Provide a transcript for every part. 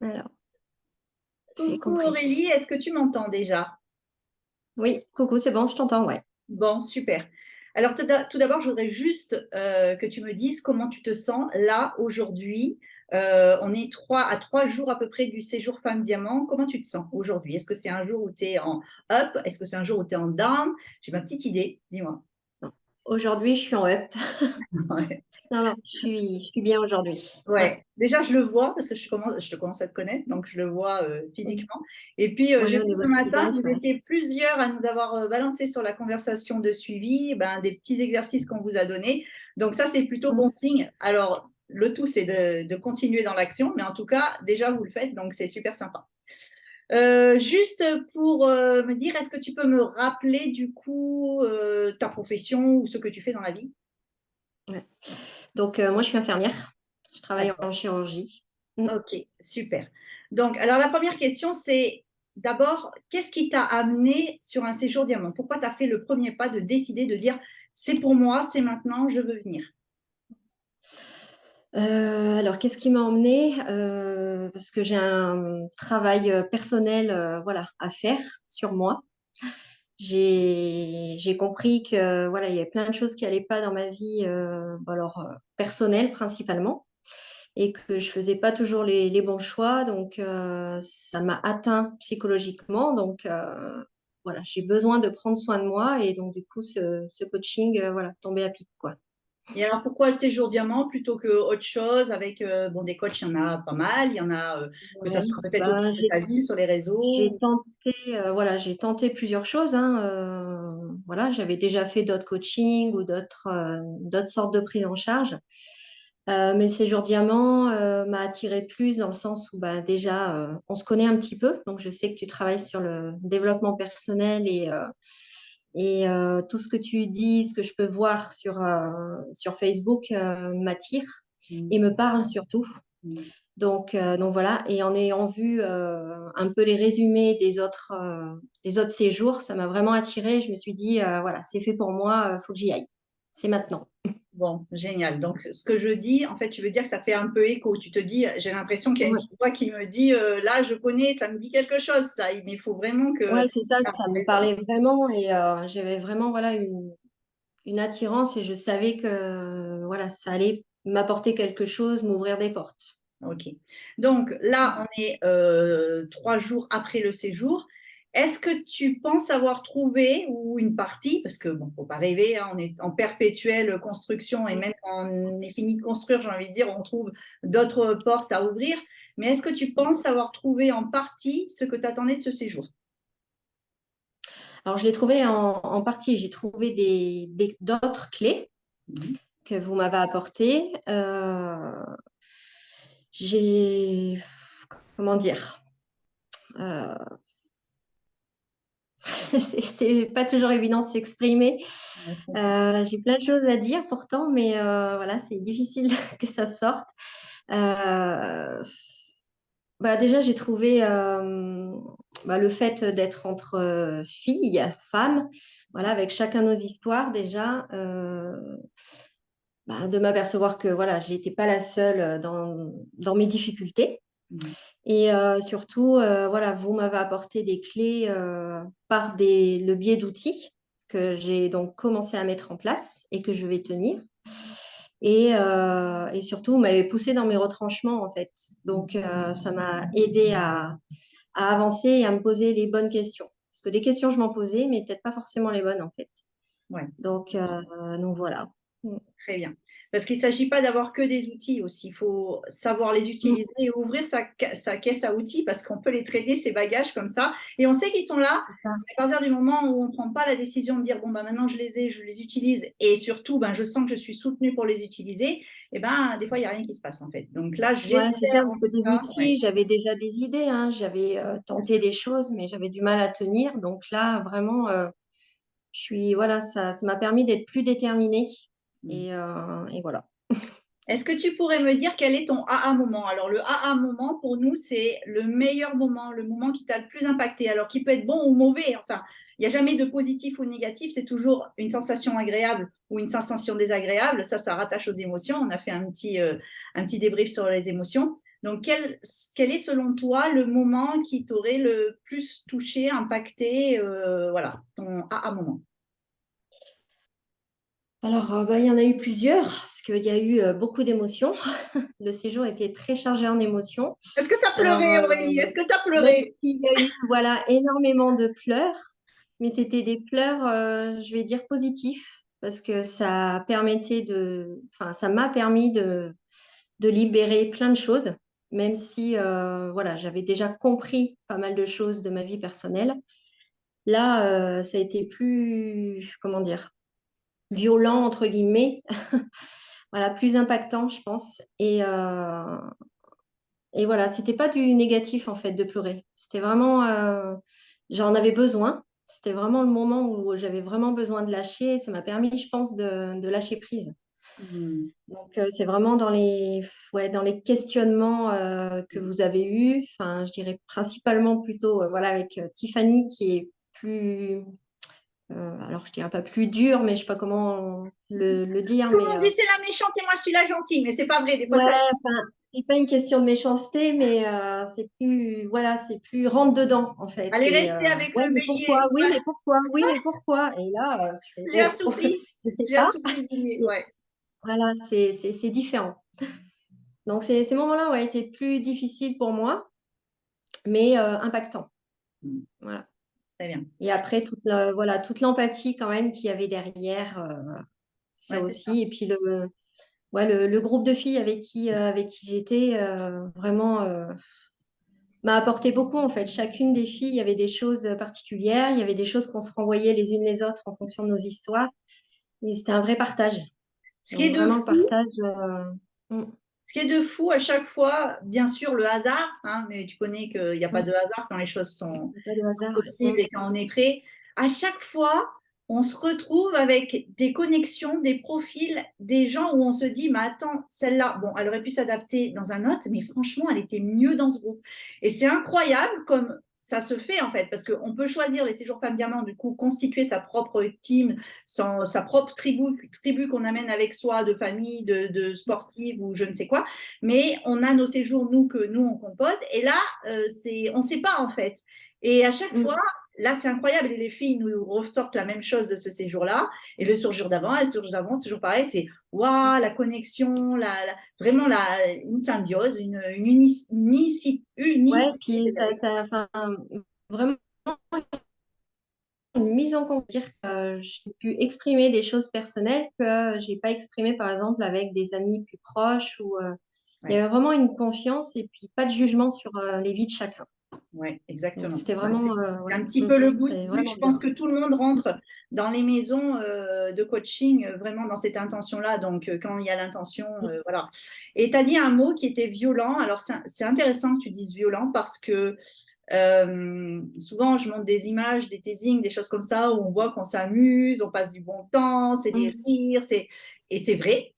Alors, j'ai Coucou compris. Aurélie, est-ce que tu m'entends déjà? Oui, coucou, c'est bon, je t'entends, ouais. Bon, super. Alors tout d'abord, je voudrais juste que tu me dises comment tu te sens là aujourd'hui. On est à 3 jours à peu près du séjour Femme Diamant. Comment tu te sens aujourd'hui? Est-ce que c'est un jour où tu es en up? Est-ce que c'est un jour où tu es en down? J'ai ma petite idée, dis-moi. Non. Aujourd'hui, je suis en up. Ouais. Non, non, je suis bien aujourd'hui. Ouais. Ouais, déjà je le vois parce que je te commence à te connaître, donc je le vois Mm. physiquement. Et puis Ouais, j'ai au vu niveau ce du matin que visage, vous ouais. étiez plusieurs à nous avoir balancé sur la conversation de suivi, ben, des petits exercices qu'on vous a donnés. Donc ça, c'est plutôt Mm. bon signe. Alors, le tout, c'est de continuer dans l'action, mais en tout cas, déjà, vous le faites, donc c'est super sympa. Juste pour me dire, est-ce que tu peux me rappeler du coup ta profession ou ce que tu fais dans la vie? Ouais. Donc, moi, je suis infirmière. Je travaille en D'accord. chirurgie. Mm. Ok, super. Donc, alors la première question, c'est d'abord, qu'est-ce qui t'a amené sur un séjour diamant? Pourquoi tu as fait le premier pas de décider de dire, c'est pour moi, c'est maintenant, je veux venir? Alors, qu'est-ce qui m'a emmenée? Parce que j'ai un travail personnel, voilà, à faire sur moi. J'ai compris que voilà, il y avait plein de choses qui allaient pas dans ma vie, personnelle principalement, et que je faisais pas toujours les bons choix. Donc, ça m'a atteint psychologiquement. Donc, voilà, j'ai besoin de prendre soin de moi. Et donc, du coup, ce coaching, voilà, tombé à pic, quoi. Et alors, pourquoi le séjour diamant plutôt que autre chose avec, bon, des coachs, il y en a pas mal, il y en a que ça Ouais. soit peut-être autour Bah, de ta ville, sur les réseaux. voilà, j'ai tenté plusieurs choses, hein. Voilà, j'avais déjà fait d'autres coachings ou d'autres sortes de prises en charge. Mais Séjour Diamant m'a attiré plus dans le sens où bah, déjà, on se connaît un petit peu. Donc, je sais que tu travailles sur le développement personnel et tout ce que tu dis, ce que je peux voir sur Facebook m'attire Mm, et me parle surtout. mm. Donc voilà, et en ayant vu un peu les résumés des autres séjours, ça m'a vraiment attirée. Je me suis dit, voilà, c'est fait pour moi, faut que j'y aille. C'est maintenant. Bon, génial. Donc, ce que je dis, en fait, tu veux dire que ça fait un peu écho. Tu te dis, j'ai l'impression qu'il y a une Ouais, petite voix qui me dit, là, je connais, ça me dit quelque chose, ça. Mais il faut vraiment que ouais, c'est ça, ça ça me résonne. parlait vraiment et j'avais vraiment voilà une attirance et je savais que voilà, ça allait m'apporter quelque chose, m'ouvrir des portes. Ok. Donc là, on est 3 jours après le séjour. Est-ce que tu penses avoir trouvé, ou une partie, parce que bon, faut pas rêver, hein, on est en perpétuelle construction et même quand on est fini de construire, j'ai envie de dire, on trouve d'autres portes à ouvrir. Mais est-ce que tu penses avoir trouvé en partie ce que tu attendais de ce séjour? Alors je l'ai trouvé en partie, j'ai trouvé d'autres clés Mhm. que vous m'avez apportées. J'ai, comment dire, euh, c'est pas toujours évident de s'exprimer. Ouais, je comprends. J'ai plein de choses à dire pourtant, mais voilà, c'est difficile que ça sorte. Euh, Bah déjà, j'ai trouvé bah, le fait d'être entre filles, femmes, voilà, avec chacun nos histoires déjà, bah, de m'apercevoir que voilà, j'étais pas la seule dans mes difficultés. Mhm. Et surtout, voilà, vous m'avez apporté des clés par le biais d'outils que j'ai donc commencé à mettre en place et que je vais tenir. Et surtout, vous m'avez poussé dans mes retranchements, en fait. Donc, ça m'a aidé à avancer et à me poser les bonnes questions. Parce que des questions, je m'en posais, mais peut-être pas forcément les bonnes, en fait. Ouais. Donc voilà. Mm. Très bien. Parce qu'il ne s'agit pas d'avoir que des outils aussi. Il faut savoir les Mm. utiliser et ouvrir sa caisse à outils parce qu'on peut les traîner, ces bagages comme ça. Et on sait qu'ils sont là. C'est ça. Mais à partir du moment où on ne prend pas la décision de dire, bon, bah, maintenant je les ai, je les utilise et surtout, ben, je sens que je suis soutenue pour les utiliser, et ben, des fois, il n'y a rien qui se passe en fait. Donc là, Ouais, c'est ça, j'espère parce en que tout des cas, outils, ouais, j'avais déjà des idées, hein, j'avais bien tenté sûr. des choses, mais j'avais du mal à tenir. Donc là, vraiment, voilà, ça m'a permis d'être plus déterminée. Et voilà. Est-ce que tu pourrais me dire quel est ton AA moment? Alors, le AA moment, pour nous, c'est le meilleur moment, le moment qui t'a le plus impacté. Alors, qui peut être bon ou mauvais. Enfin, il n'y a jamais de positif ou négatif. C'est toujours une sensation agréable ou une sensation désagréable. Ça rattache aux émotions. On a fait un petit débrief sur les émotions. Donc, quel est selon toi le moment qui t'aurait le plus touché, impacté, voilà, ton moment? Alors, bah, il y en a eu plusieurs, parce qu'il y a eu beaucoup d'émotions. Le séjour était très chargé en émotions. Est-ce que tu as Alors, pleuré, Aurélie? Est-ce que tu as même pleuré? s'il y a eu voilà, énormément de pleurs, mais c'était des pleurs, je vais dire, positifs, parce que ça m'a permis de libérer plein de choses, même si voilà, j'avais déjà compris pas mal de choses de ma vie personnelle. Là, ça a été plus, comment dire, violent, entre guillemets, voilà, plus impactant, je pense. Et voilà, c'était pas du négatif, en fait, de pleurer. C'était vraiment, j'en avais besoin. C'était vraiment le moment où j'avais vraiment besoin de lâcher. Ça m'a permis, je pense, de lâcher prise. Hmm. Donc, c'est vraiment ouais, dans les questionnements que vous avez eus. Enfin, je dirais principalement plutôt, voilà, avec Tiffany qui est plus, alors je dirais pas plus dur, mais je sais pas comment le dire, Tout le mais monde dit c'est la méchante et moi je suis la gentille, mais c'est pas vrai. Des fois, ouais, ça. enfin, c'est pas une question de méchanceté, mais c'est plus, voilà, c'est plus rentre dedans en fait. Allez Et rester avec ouais, le mais pourquoi? bélier. Oui, Ouais, mais pourquoi? Oui, mais pourquoi? Et là, je fais, j'ai oh, assoupli, je sais j'ai pas. assoupli le bélier. Et Ouais. voilà, c'est différent. Donc ces moments-là ont été plus difficiles pour moi, mais impactants. Hmm. Voilà. Très bien. Et après voilà, toute l'empathie quand même qu'il y avait derrière, ça Ouais, c'est ça. aussi. Et puis ouais, le groupe de filles avec qui j'étais, vraiment. M'a apporté beaucoup en fait. Chacune des filles, il y avait des choses particulières, il y avait des choses qu'on se renvoyait les unes les autres en fonction de nos histoires. Et c'était un vrai partage. Ce qui est Donc de vraiment fou, partage. Mm. ce qui est de fou à chaque fois, bien sûr, le hasard, hein, mais tu connais qu'il n'y a pas Mm. de hasard quand les choses sont C'est pas de hasard. possible et quand on est prêt. À chaque fois, on se retrouve avec des connexions, des profils, des gens où on se dit, mais attends, celle-là, bon, elle aurait pu s'adapter dans un autre, mais franchement, elle était mieux dans ce groupe. Et c'est incroyable comme ça se fait en fait, parce qu'on peut choisir les séjours femmes diamants, du coup, constituer sa propre team, sa propre tribu qu'on amène avec soi, de famille, de sportive ou je ne sais quoi, mais on a nos séjours, nous, que nous, on compose, et là, on ne sait pas en fait. Et à chaque fois, Mm. là, c'est incroyable. Et les filles nous ressortent la même chose de ce séjour-là. Et le séjour d'avant, et le séjour d'avant, c'est toujours pareil. C'est waouh, la connexion, vraiment une symbiose, une Ouais, unicité. puis enfin, vraiment une mise en compte, dire que j'ai pu exprimer des choses personnelles que j'ai pas exprimées par exemple avec des amis plus proches ou il y Ouais, avait vraiment une confiance et puis pas de jugement sur les vies de chacun. ouais, Donc exactement. c'était Bah, vraiment c'est ouais, un petit peu le but. c'est Je vraiment pense bien. que tout le monde rentre dans les maisons de coaching vraiment dans cette intention-là. Donc, quand il y a l'intention, voilà. Et tu as dit un mot qui était violent. Alors, c'est intéressant que tu dises violent parce que souvent, je montre des images, des teasings, des choses comme ça, où on voit qu'on s'amuse, on passe du bon temps, c'est des Mm. rires, et c'est vrai.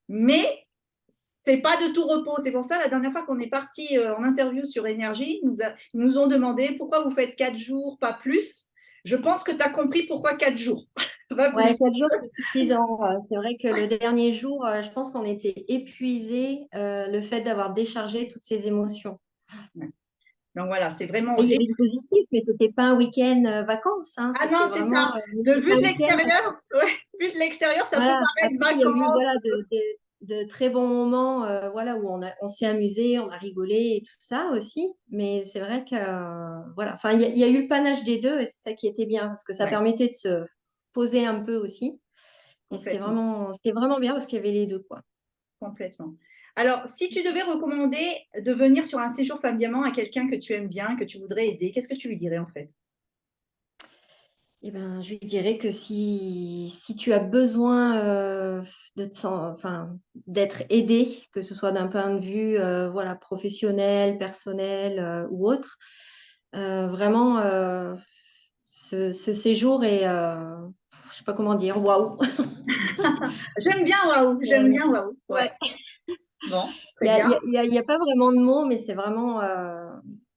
Mais c'est pas de tout repos. C'est pour ça, la dernière fois qu'on est parti en interview sur Énergie, ils nous ont demandé pourquoi vous faites 4 jours, pas plus. Je pense que tu as compris pourquoi 4 jours, pas Ouais, plus. 4 jours, c'est suffisant. C'est vrai que le dernier jour, je pense qu'on était épuisés, le fait d'avoir déchargé toutes ces émotions. Donc voilà, c'est vraiment. Et il y avait du positif, mais c'était pas un week-end vacances, hein. Ah non, C'était c'est vraiment ça. De c'était vue un de week-end. l'extérieur, ouais, vue de l'extérieur, ça peut Voilà. paraître Après, il y a eu vacances. voilà, de très bons moments voilà, où on s'est amusé, on a rigolé et tout ça aussi. Mais c'est vrai que voilà. Enfin, il y a eu le panache des deux et c'est ça qui était bien parce que ça Ouais, permettait de se poser un peu aussi. Et complètement. c'était vraiment bien parce qu'il y avait les deux, quoi. Complètement. Alors, si tu devais recommander de venir sur un séjour femme diamant à quelqu'un que tu aimes bien, que tu voudrais aider, qu'est-ce que tu lui dirais en fait? Eh ben, je lui dirais que si tu as besoin enfin, d'être aidé, que ce soit d'un point de vue voilà, professionnel, personnel ou autre, vraiment, ce séjour est, je sais pas comment dire, waouh. J'aime bien Waouh, j'aime bien Waouh. Ouais, Ouais. bon, Il très n'y a, bien. il y a- il y a- il y a pas vraiment de mots, mais c'est vraiment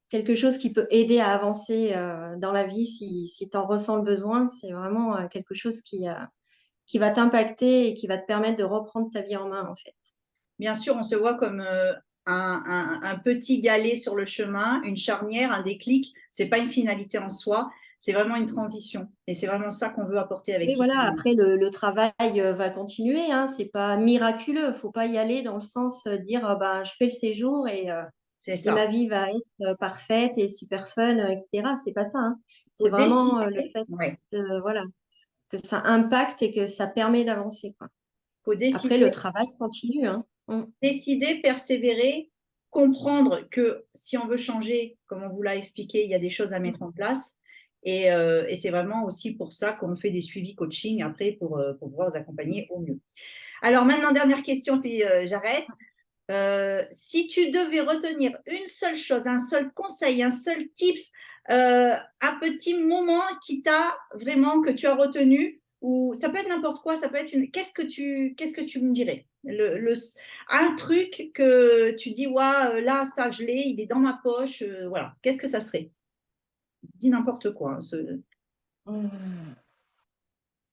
quelque chose qui peut aider à avancer dans la vie si tu en ressens le besoin. C'est vraiment quelque chose qui va t'impacter et qui va te permettre de reprendre ta vie en main, en fait. Bien sûr, on se voit comme un petit galet sur le chemin, une charnière, un déclic. C'est pas une finalité en soi, c'est vraiment une transition. Et c'est vraiment ça qu'on veut apporter avec Oui, voilà, Tiffany. après le travail va continuer, hein, c'est pas miraculeux, faut pas y aller dans le sens dire ben, je fais le séjour C'est et ça. ma vie va être parfaite et super fun, etc. C'est pas ça, hein. Il C'est faut vraiment le décider. fait Ouais. voilà, que ça impacte et que ça permet d'avancer, quoi. Faut Après, le décider, travail continue, hein. Mm. décider, persévérer, comprendre que si on veut changer, comme on vous l'a expliqué, il y a des choses à mettre en place. Et c'est vraiment aussi pour ça qu'on fait des suivis coaching après pour pouvoir vous accompagner au mieux. Alors maintenant, dernière question, puis j'arrête. Si tu devais retenir une seule chose, un seul conseil, un seul tips, un petit moment qui t'a vraiment, que tu as retenu, ou ça peut être n'importe quoi, ça peut être une. Qu'est-ce que tu me dirais? Un truc que tu dis, ouais, là, ça, je l'ai, il est dans ma poche, voilà. Qu'est-ce que ça serait? Dis n'importe quoi, hein, Mm.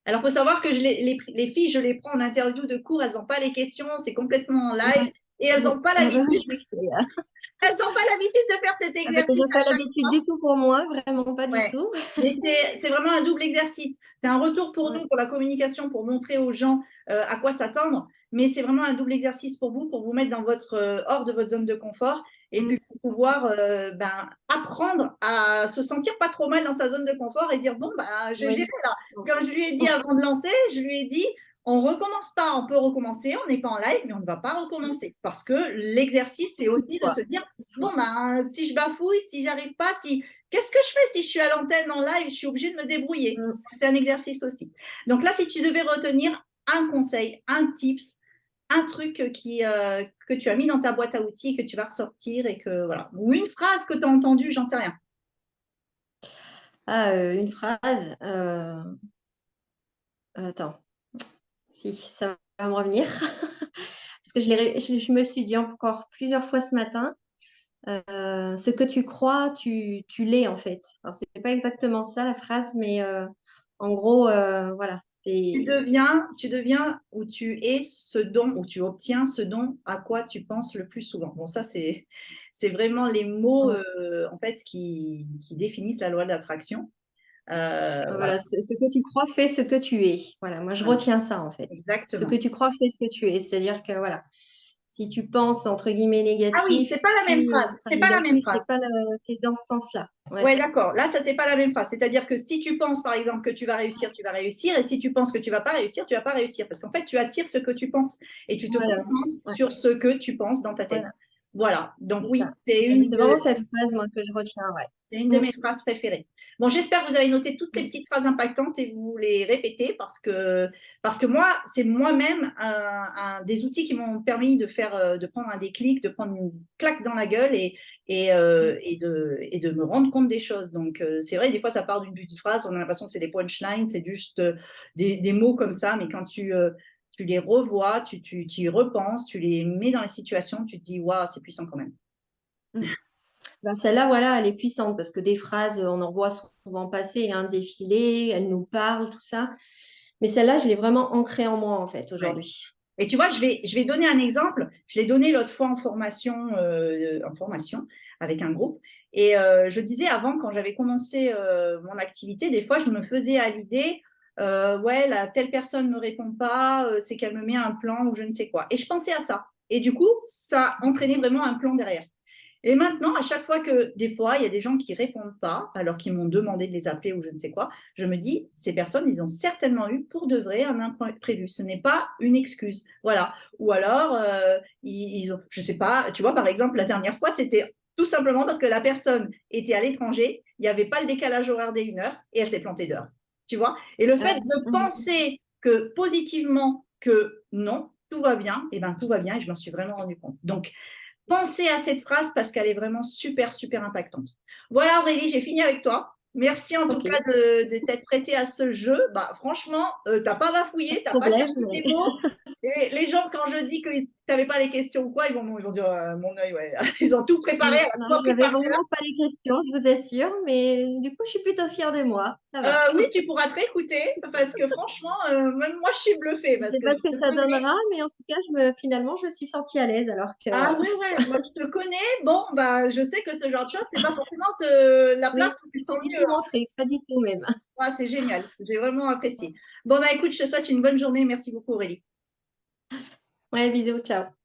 Alors, il faut savoir que les filles, je les prends en interview de cours, elles n'ont pas les questions, c'est complètement en live Ouais. et elles n'ont pas Ah bah oui, l'habitude. Elles n'ont pas l'habitude de faire cet ah bah, exercice déjà à pas chaque l'habitude fois. du tout pour moi, vraiment pas du Ouais. tout. Mais c'est vraiment un double exercice. C'est un retour pour Ouais. nous, pour la communication, pour montrer aux gens à quoi s'attendre. Mais c'est vraiment un double exercice pour vous mettre dans hors de votre zone de confort et Mm. puis pour pouvoir apprendre à se sentir pas trop mal dans sa zone de confort et dire bon, bah, j'ai Oui. géré là. Comme je lui ai dit avant de lancer, je lui ai dit on recommence pas, on peut recommencer, on n'est pas en live, mais on ne va pas recommencer. Parce que l'exercice, c'est aussi de Quoi. se dire bon, bah, si je bafouille, si j'arrive pas, si qu'est-ce que je fais si je suis à l'antenne en live? Je suis obligée de me débrouiller. Mm. C'est un exercice aussi. Donc là, si tu devais retenir un conseil, un tips, un truc que tu as mis dans ta boîte à outils, que tu vas ressortir et que voilà, ou une phrase que tu as entendue, j'en sais rien. Ah, une phrase. Attends, si, ça va me revenir. Parce que je me suis dit encore plusieurs fois ce matin, ce que tu crois, tu l'es en fait. Alors, c'est pas exactement ça la phrase, mais en gros, voilà. Tu deviens ou tu es ce dont, ou tu obtiens ce dont à quoi tu penses le plus souvent. Bon, ça, c'est vraiment les mots en fait qui définissent la loi de l'attraction. Voilà, Voilà, ce que tu crois fait ce que tu es. Voilà, moi je voilà, retiens ça en fait. Ce que exactement. tu crois fait ce que tu es. C'est-à-dire que voilà, si tu penses entre guillemets Ah oui, c'est négatif, pas la même tu phrase. seras C'est pas la même négatif, phrase. t'es dans ce sens-là. Ouais. Ouais, d'accord. Là, ça, c'est pas la même phrase. C'est-à-dire que si tu penses, par exemple, que tu vas réussir, tu vas réussir. Et si tu penses que tu vas pas réussir, tu vas pas réussir. Parce qu'en fait, tu attires ce que tu penses et tu te Voilà. concentres Ouais, sur ce que tu penses dans ta tête. voilà, Voilà. Donc c'est ça. oui, C'est vraiment cette phrase moi que je retiens, ouais. c'est une de Mm. mes phrases préférées. Bon, j'espère que vous avez noté toutes les petites phrases impactantes et vous les répétez parce que moi, c'est moi-même des outils qui m'ont permis de prendre un déclic, de prendre une claque dans la gueule Mm. et de me rendre compte des choses. Donc, c'est vrai, des fois, ça part d'une petite phrase, on a l'impression que c'est des punchlines, c'est juste des mots comme ça, mais quand tu les revois, tu y repenses, tu les mets dans les situations, tu te dis, waouh, c'est puissant quand même. Mm. Ben, celle-là, voilà, elle est puissante parce que des phrases, on en voit souvent passer, hein, défiler, elles nous parlent, tout ça. Mais celle-là, je l'ai vraiment ancrée en moi, en fait, Ouais. aujourd'hui. Et tu vois, je vais donner un exemple. Je l'ai donné l'autre fois en formation avec un groupe. Et je disais avant, quand j'avais commencé mon activité, des fois, je me faisais à l'idée, ouais, telle personne ne me répond pas, c'est qu'elle me met un plan ou je ne sais quoi. Et je pensais à ça. Et du coup, ça entraînait vraiment un plan derrière. Et maintenant, à chaque fois que des fois, il y a des gens qui ne répondent pas, alors qu'ils m'ont demandé de les appeler ou je ne sais quoi, je me dis, ces personnes, ils ont certainement eu pour de vrai un imprévu. Ce n'est pas une excuse. Voilà. Ou alors, ils ont, je ne sais pas, tu vois, par exemple, la dernière fois, c'était tout simplement parce que la personne était à l'étranger, il n'y avait pas le décalage horaire des 1 heure et elle s'est plantée d'heure. Tu vois. Et le Ah, fait de mm. penser que positivement, que non, tout va bien, et bien tout va bien et je m'en suis vraiment rendu compte. Donc, pensez à cette phrase parce qu'elle est vraiment super, super impactante. Voilà Aurélie, j'ai fini avec toi. Merci en tout Ok, cas de t'être prêtée à ce jeu. Bah, franchement, tu n'as pas bafouillé, tu n'as pas problème, cherché mais tes mots. Et les gens, quand je dis que t'avais pas les questions ou quoi, ils vont dire mon œil, ouais. Ils ont tout préparé, à Non, tout appris j'avais par cœur. vraiment pas les questions, je vous assure, mais du coup, je suis plutôt fière de moi. Ça va. Oui, tu pourras te réécouter parce que franchement, même moi, je suis bluffée Je parce sais que pas je ce que te ça connais. donnera, mais en tout cas, finalement, je me suis sentie à l'aise alors que Ah ouais, ouais, moi je te connais. Bon, bah, je sais que ce genre de choses, c'est pas forcément la oui, place où tu te pas sens du mieux, tout hein. mon truc, pas du tout même. Ah, c'est génial. J'ai vraiment apprécié. Bon, bah écoute, je te souhaite une bonne journée. Merci beaucoup, Aurélie. Ouais, bisous, ciao.